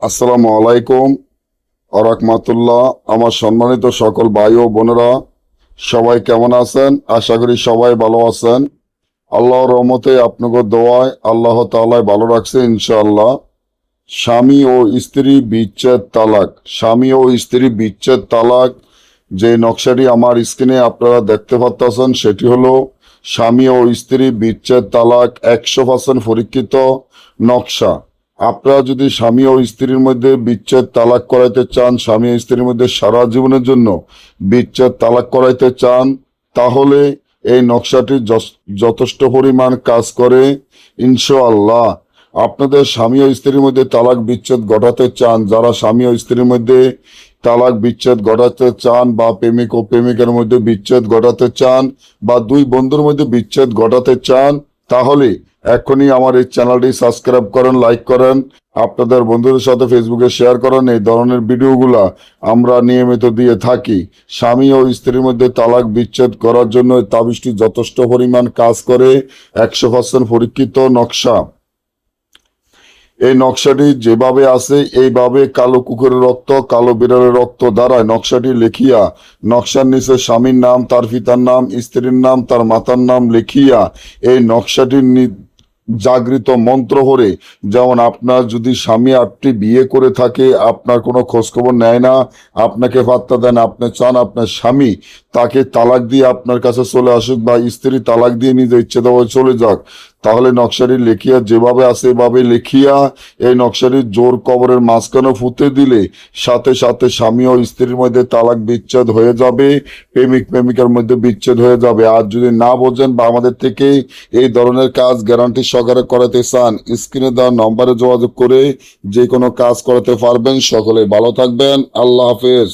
আসসালামু আলাইকুম আরাহমাতুল্লাহ। আমার সম্মানিত সকল ভাই ও বোনেরা, সবাই কেমন আছেন? আশা করি সবাই ভালো আছেন। আল্লাহর রহমতে আপনাকে দোয়ায় আল্লাহ তাআলা ভালো রাখছে ইনশাআল্লাহ। স্বামী ও স্ত্রী বিচ্ছেদ তালাক, স্বামী ও স্ত্রী বিচ্ছেদ তালাক যে নকশাটি আমার স্ক্রিনে আপনারা দেখতে পাচ্ছেন, সেটি হলো স্বামী ও স্ত্রী বিচ্ছেদ তালাক 100% পরীক্ষিত নকশা। আপনারা যদি স্বামী ও স্ত্রীর মধ্যে বিচ্ছেদ তালাক করাইতে চান, স্বামী ও স্ত্রীর মধ্যে সারা জীবনের জন্য বিচ্ছেদ তালাক করাইতে চান, তাহলে এই নকশাটি যথেষ্ট পরিমাণ কাজ করে ইনশাআল্লাহ। আপনাদের স্বামী ও স্ত্রীর মধ্যে তালাক বিচ্ছেদ ঘটাতে চান, যারা স্বামী ও স্ত্রীর মধ্যে তালাক বিচ্ছেদ ঘটাতে চান, বা প্রেমিক ও প্রেমিকের মধ্যে বিচ্ছেদ ঘটাতে চান, বা দুই বন্ধুর মধ্যে বিচ্ছেদ ঘটাতে চান, তাহলে এখনই আমার এই চ্যানেলটি সাবস্ক্রাইব করেন, লাইক করেন, আপনাদের বন্ধুদের সাথে ফেসবুকে শেয়ার করেন। এই ধরনের ভিডিওগুলা আমরা নিয়মিত দিয়ে থাকি। স্বামী ও স্ত্রীর মধ্যে তালাক বিচ্ছেদ করার জন্য তাবিজটি যথেষ্ট পরিমাণ কাজ করে, 100% পরীক্ষিত নকশা। এই নকশাটি যেভাবে আছে এইভাবে কালো কুকুরের রক্ত, কালো বিড়ালের রক্ত দ্বারা নকশাটি লিখিয়া নকশার নিচে স্বামীর নাম, তার পিতার নাম, স্ত্রীর নাম, তার মাতার নাম লিখিয়া এই নকশাটির জাগৃত মন্ত্র হরে, যেমন আপনার যদি স্বামী আপনি বিয়ে করে থাকে, আপনার কোনো খোঁজখবর নেয় না, আপনাকে পাত্তা দেন, আপনি চান আপনার স্বামী তাকে তালাক দিয়ে আপনার কাছে চলে আসুক, বা স্ত্রী তালাক দিয়ে নিজে ইচ্ছে দেওয়া চলে যাক, তাহলে নকশাটি লিখিয়া যেভাবে আছে এভাবে লিখিয়া এই নকশাটি জোর কবরের মাঝখানে ফুতে দিলে সাথে সাথে স্বামী ও স্ত্রীর মধ্যে তালাক বিচ্ছেদ হয়ে যাবে, প্রেমিক প্রেমিকার মধ্যে বিচ্ছেদ হয়ে যাবে। আর যদি না বোঝেন বা আমাদের থেকে এই ধরনের কাজ গ্যারান্টি সহকারে করাতে চান, স্ক্রিনে দেওয়া নম্বরে যোগাযোগ করে যে কোনো কাজ করাতে পারবেন। সকলে ভালো থাকবেন। আল্লাহ হাফেজ।